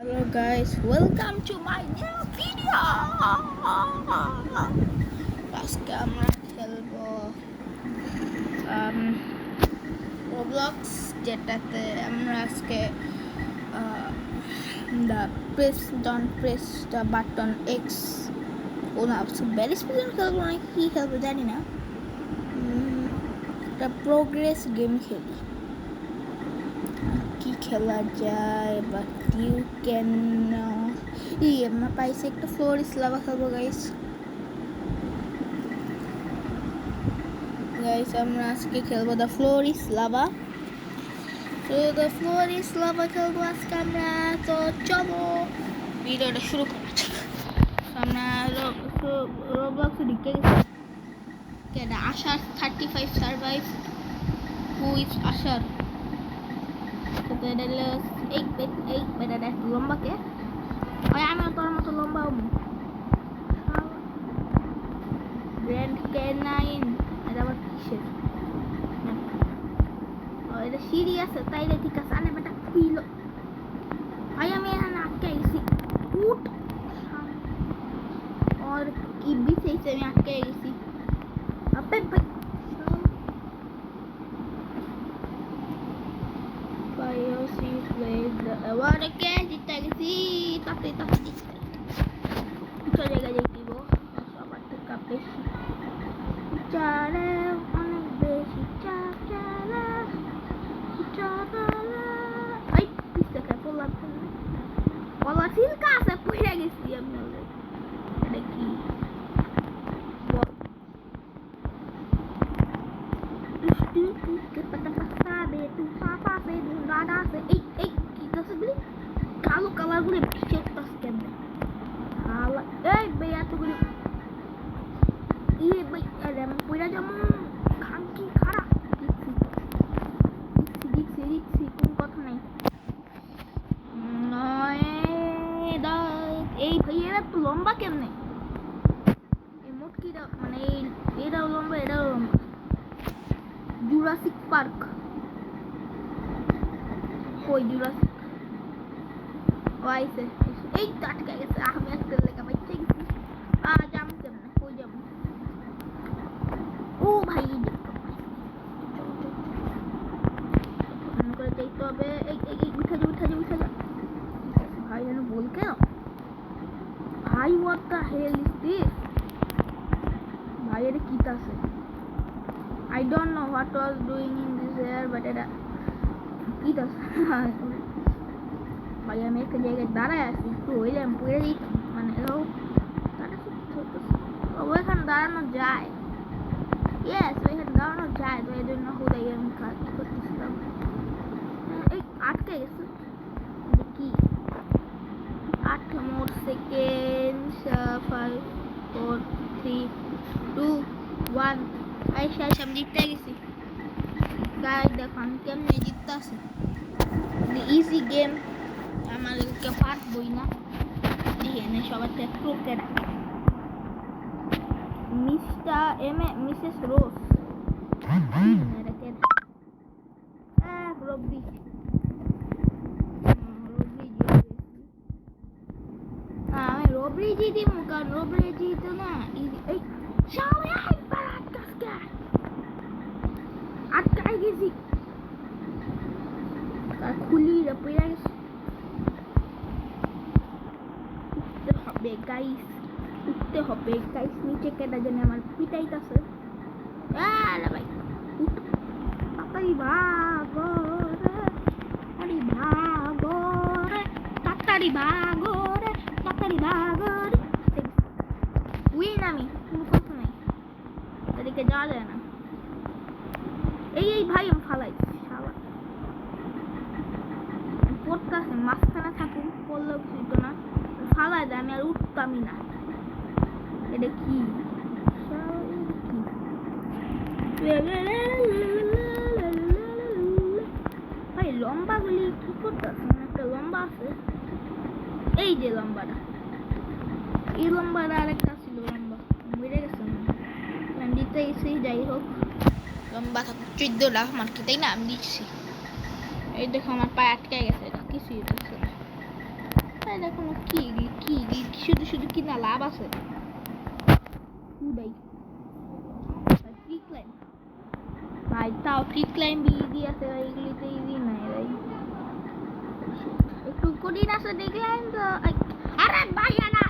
Hello guys, welcome to my new video. আজকে আমরা খেলবো রোবলক্স, যেটাতে আমরা আজকে don't press the button X very special খেলবো না, কি খেলবো জানি না। একটা প্রোগ্রেস গেম খেলি, কি খেলা যায় বা ইউ ক্যান আমরা পাইছি একটা ফ্লোর ইসলাভা খেলবো গাইস। আমরা আজকে খেলবো দ্য ফ্লোর ইস লাভা। খেলবো আজকে আমরা। তো চলো ভিডিওটা শুরু করা যাক। আমরা রোবলক্সে ঢুকে গেছি। আশার 35 সার্ভাইভ। হু ইজ আশার? লম্বা কে? আমি তোর মতো লম্বা গ্র্যান্ড ক্যানাইন। এটা আবার কিসের? এটা সিঁড়ি আছে তাইলে ঠিক আছে। আনে বেটা খুইল। আমি এখানে আটকে গেছি। উঠ আর কি বিছাইছে, আমি আটকে গেছি। আপে ভাই জিতে গেছি। তাতে চলে গেলে দিব সবার থেকে বেশি চারে, অনেক বেশি চারে। এই পিছতে খাই পড়লাম, বলা সিল্কা আছে পড়ে গেছি আমি। এটা কি কালো কালার গুলো এই ভাই এতগুলি ভাই পয়রা যেমন খানকি খারাপ দিচ্ছি কোন কথা নাই। এই ভাই এরা তো লম্বা কেমনে? এই মোটকিটা মানে এটাও লম্বা এটাও লম্বা। জুরাসিক পার্ক কই? জুরাসিক আইছে। এই টাটকা গেছে। আমি একটা লেখা পাইতে গেছি। যাম কেমনে? কই যাবো? ও ভাই করে দেখতে হবে। এই উঠে যা ভাই। যেন বল কেন ভাই? What the hell is this ভাই? এটা কি আছে? I don't know what was doing in this air, but এটা কি আছে ভাই? আমি একটা জায়গায় দাঁড়ায় আছি, একটু হইলে আমি পড়ে দিচ্ছি। মানে ওইখানে দাঁড়ানো যায়। ইয়েস, ওইখানে দাঁড়ানো যায়। তো এই জন্য হুদাই আমি কাজ করতেছিলাম। এই আটকে গেছে কি? 8 মোর সেকেন্ড। 5 4 3 2 1। আইসা আমি জিততে গেছি গাইস। দেখো আমি কেমনে জিততে আছি। ইজি গেম, আমাদেরকে পারবই না। এখানে সবার থেকে ক্রোকেরা মিস্টার মিসেস রোজ। রবি আমি রবরি জিতি, কারণ রবরি জিত না। এই আটকাই গেছি। খুলি পড়ে গেছি। উঠতে হবে গাইস, উঠতে হবে গাইস। নিচে কেটা জানে আমার পিটাইতেছে। ভাই উঠ, তাড়াতাড়ি ভাগো রে, তাড়াতাড়ি ভাগো রে, তাড়াতাড়ি ভাগো রে, তাড়াতাড়ি ভাগো রে। উইন আমি, কোনো কথা নাই। এদিকে যাওয়া যায় না। এই ভাই আমি ফালাইছি শালা। পড়তেছে মাঝখানে থাকুন, পড়লেও কিছু না। ফালাই দেয়, আমি আর উঠতামই না। এটা কি ভাই? লম্বা গুলি কি করতেছে? একটা লম্বা আছে, এই যে লম্বাটা। এই লম্বাটা আরেকটা ছিল লম্বা, বেড়ে গেছে না দিতে গেছি। যাই হোক, লম্বা থাকুক 14 লাখ মার্কে, তাই না? আমি দিচ্ছি। এই দেখো আমার পায়ে আটকে গেছে, এটা কিছুই হচ্ছে না। এটা কোনো কি কি শুধু শুধু কি না লাভ আছে ভাই ট্রি ক্লাইম্ব ভাই তাও ট্রি ক্লাইম্ব ইজি আছে ভাই এগুলিতে ইজি নাই ভাই একটু কঠিন আছে দেখলেন তো আরে ভাই না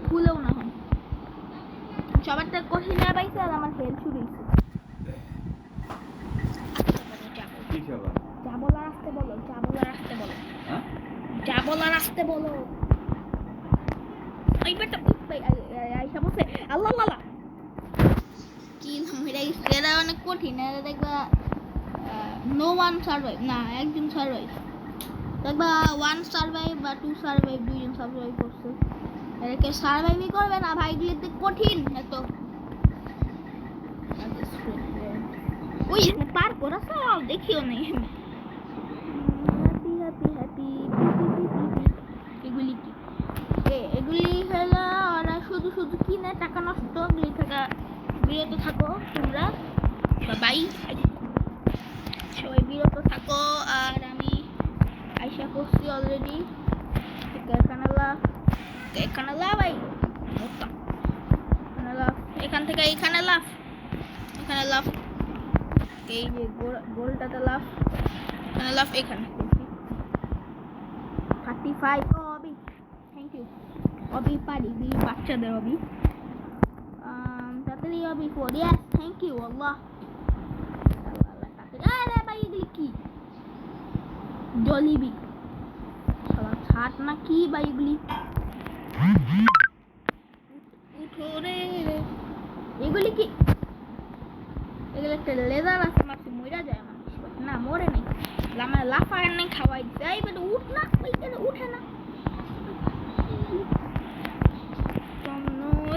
ভুলেও না হয় সবার তো কঠিন পাইছে আর আমার হেল শুরু হয়েছে যাবলার আসতে বলো যাবলার আসতে বলো এই বেটা আইসা বসে আল্লাহ আল্লাহ কি এটা অনেক কঠিন এটা দেখবা নো ওয়ান সার্ভাইভ না একজন সার্ভাইভ দেখবা ওয়ান সার্ভাইভ বা টু সার্ভাইভ দুইজন সার্ভাইভ করছে এটাকে সার্ভাইভই করবে না ভাই এগুলিতে কঠিন এত ওই পার করা সব দেখিও নেই হ্যাপি এগুলি কি এগুলি হলো ওরা শুধু শুধু কিনে টাকা নষ্ট এগুলি থেকে বিরত থাকো তোমরা সবাই বিরত থাকো আর আমি আইসা করছি অলরেডি এখানে লাভ এখান থেকে এখানে লাভ এই যে গোলটাতে লাভ এখানে লাভ এখানে 35 অবি থ্যাংক ইউ অবি পারি বাচ্চাদের অবি তাড়াতাড়ি অবি 4 ইয়েস থ্যাংক ইউ আল্লাহ আরে ভাই এগুলি কি জলিবি সালা ছাট না কি ভাই এগুলি উঠো রে এগুলি কি এগুলো একটা লেদার আছে মারছে মইরা যায় মানুষ না মরে নেই লাফায় নাই খাওয়াই যাই বাট উঠ না ওইখানে উঠে না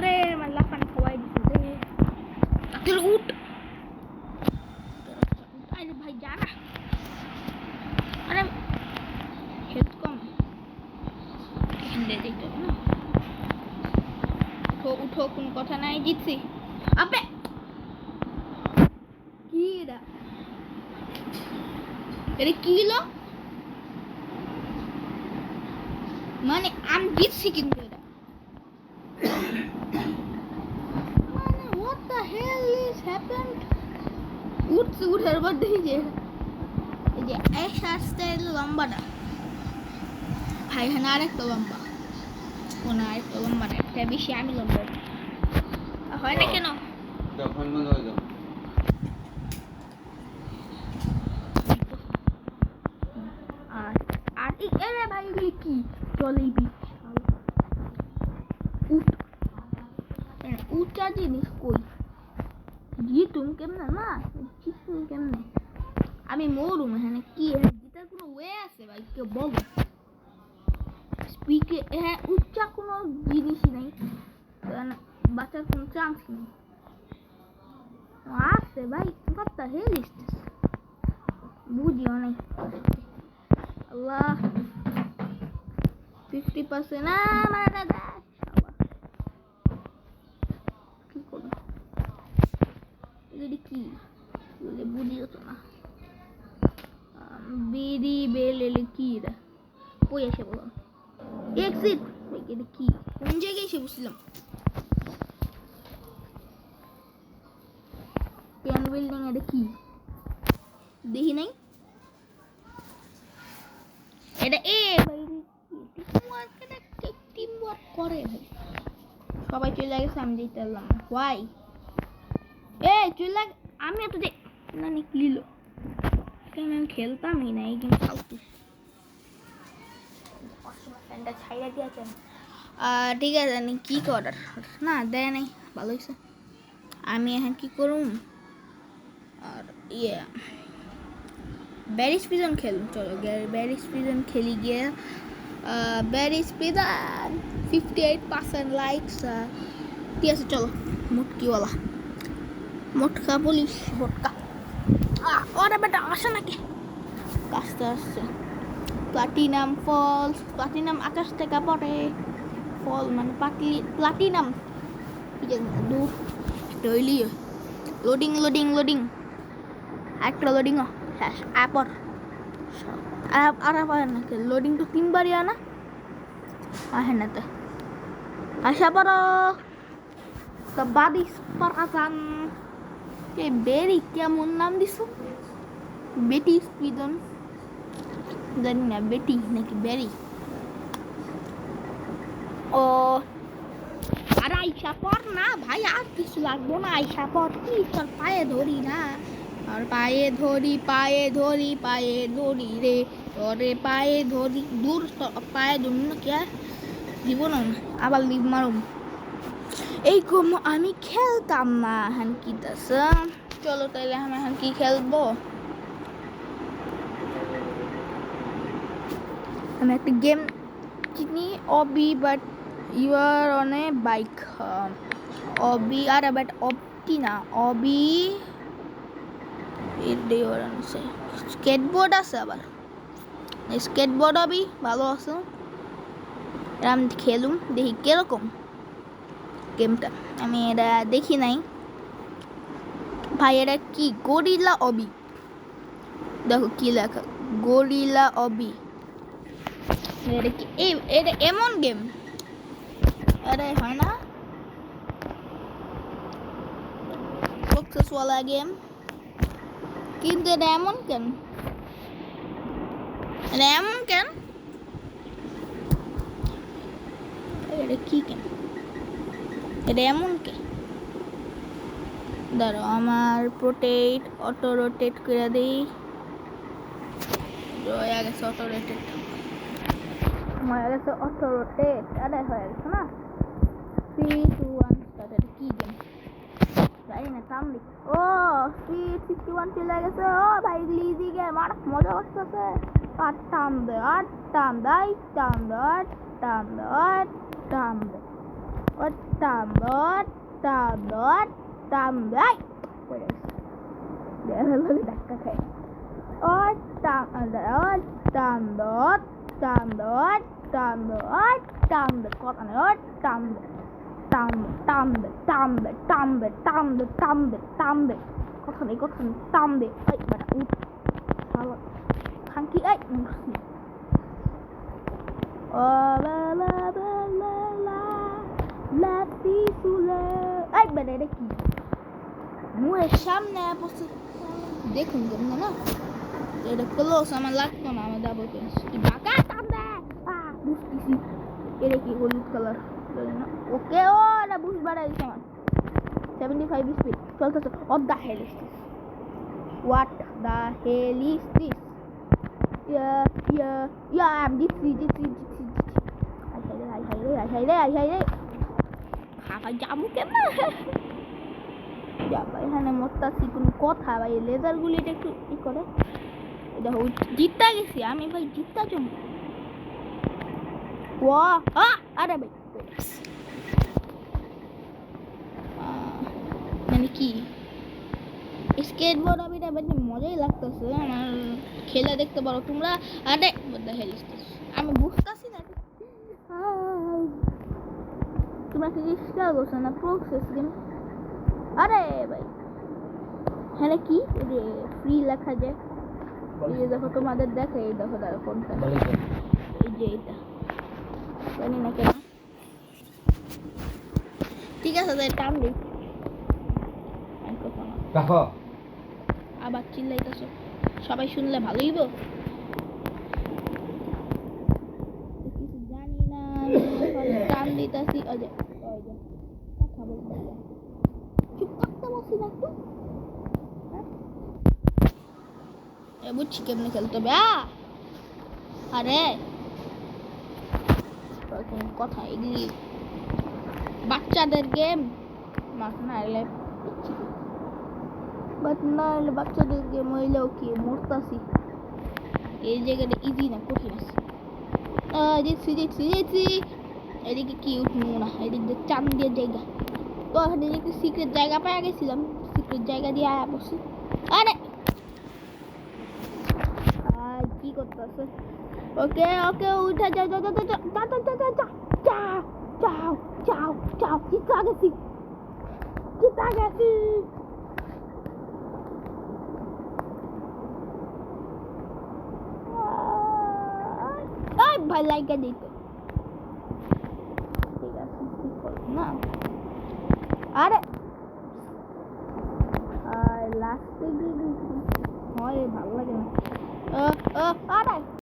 রে আমার লাফান খাওয়াই দিছে রে তাহলে উঠ আরে ভাই জানা আরে হেড কম দেখতে না উঠো কোনো কথা নাই জিতছি আপে কি রে এটা কি হলো মানে আমি জিতছি কিন্তু এটা মানে what the hell is happened উঠার পর দেখি যে এই যে এক সাস্টের লম্বাটা ভাই হ্যাঁ আরেকটা লম্বা কোন আরেকটা লম্বা না একটা বেশি আমি লম্বা হয় না কেন যখন মনে হয় আর এরে ভাই এগুলি কি জলেবি উঠা জিনিস কই জিতুম কেমনে না জিতুম কেমনে আমি মরুম এখানে কি জিতার কোনো ওয়ে আছে ভাই কেউ বলো স্পিকে হ্যাঁ উচ্চা কোনো জিনিসই নেই বাচ্চার কোনো চান্স নেই আছে ভাই what the hell is this বুঝিও নাই আল্লাহ 50% না মারা দা কি করব এগুলি কি এগুলি বুঝিও তো না বিডি বেল কি রে কই এসে বললাম এক্সিট এটা কি কোন জায়গায় এসে বসলাম পেন বিল্ডিং এটা কি দেখি নাই এটা ভাই টিম ওয়ার্ক করে ভাই সবাই চলে গেছে আমি যেতে পারলাম না ওয়াই চলে আমি এত যে না নিকলিল কেন আমি খেলতামই না এই গেম ফালতু ফ্যানটা ছাইড়া দিয়েছেন ঠিক আছে কি অর্ডার না দেয় নাই ভালো হয়েছে আমি এখন কি করুম আর ব্যারিস পিজন খেলুন চলো ব্যারিস পিজন খেলি গিয়ে ব্যারিস পিজন 58% লাইকস ঠিক আছে চলো মুটকিওয়ালা মোটকা বলিস মোটকা ওরা বেটা আসে নাকি কাজটা আসছে প্লাটিনাম ফলস প্লাটিনাম আকাশ থেকে পড়ে ফল মানে প্লাটিনাম দূর ডইলি লোডিং একটা লোডিং শেষ আপর আর আবার না লোডিং তো 3 বারই আনা আহেনাতে আশা পড়ো তো বাদিস পরাজান এই বেরি কেমন নাম দিছো বেটি স্পিডন জানি না বেটি নাকি বেরি ও আর আইসা পর না ভাই আর কিছু লাগবো না আইসা পর কি তোর পায়ে ধরি না আর পায়ে ধরি রে তোরে পায়ে ধরি দূর পায়ে ধরি না কে দিব না আবার লিভ মারুম এই গম আমি খেলতাম না এখন কি দাসা চলো তাইলে আমি এখন কি খেলবো আমি একটা গেম চিনি অবি but you are on a bike অবি আর বাট অবটি না অবি স্কেটবোর্ড আছে আবার স্কেটবোর্ড অবি ভালো আছে আমি খেলুম দেখি কিরকম গেমটা আমি এটা দেখি নাই ভাই এটা কি গরিলা অবি দেখো কি লেখা গরিলা অবি এটা কি এটা এমন গেম আরে হয় না সাকসেস वाला গেম কিন্তু এটা এমন কেন এটা কি কেন এটা এমন কে দাঁড়াও আমার প্রোটেট অটো রোটেট করে দিই হয়ে গেছে অটো রোটেট আরে হয়ে গেছে না 3 2 1 স্টার্ট এটা কি গেম জানি না সামনে ও 361 চলে গেছে ও ভাই ইজি গেম আর মজা লাগতেছে টান দে টান ধাক্কা খাই খাঙ্কি এই ও লা লা লা লা লা লাপি সুলে এই বেটা এটা কি মুয়ের সামনে বসে দেখুন কেমন না এটা ক্লোজ আমার লাগতো না আমার ডাবল পেন্স কি বাঁকা টান দে বুঝতেছি এটা কি হলুদ কালার ওকে ও এটা বুঝ বাড়াই দিচ্ছে আমার 75 স্পিড চলতেছে what the hell is this I'm this হাই খাওয়া যাবো কেমন ভাই এখানে মরতাছি কোনো কথা ভাই লেজার গুলিটা একটু ই করে দেখো জিততে গেছি আমি ভাই জিততে জন্য আরে ভাই মানে কি স্কেটবোর্ড আমি বেশ মজাই লাগতেছে আমার খেলা দেখতে পারো তোমরা আরে আমি বুঝতেছি না তোমরা কি ইনস্টল করছো না প্রসেস গেম আরে ভাই হ্যাঁ কি যে ফ্রি লেখা যায় এই যে দেখো তোমাদের দেখে এই দেখো দাঁড়া কোনটা এই যে এটা জানি না কেন ঠিক আছে তাই টান দিই দেখো আবার চিল্লাইতেছো সবাই শুনলে ভালোই গো কিছু জানি না টান দিতেছি কথা বলতে চুপ করতে বসি না একটু বুঝছি কেমনি খেলতে হবে আরে কথা এগুলি বাচ্চাদের গেম না এলে বাট না এলে বাচ্চাদের গেম হইলেও কি মরতাছি এই জায়গাটা ইজি না কঠিন আছে দেখছি এদিকে কি উঠবো না এদিকে চান দিয়ে জায়গা তো এখানে একটু সিক্রেট জায়গা পেয়ে গেছিলাম সিক্রেট জায়গা দিয়ে আয়া বসি আরে কি করতেছে ওকে উঠে যাও জিতা গেছি ভাই লাইকা দিত। ঠিক আছে কি করব না আরে লাস্টে গিয়ে হয় ভালো লাগে না আরে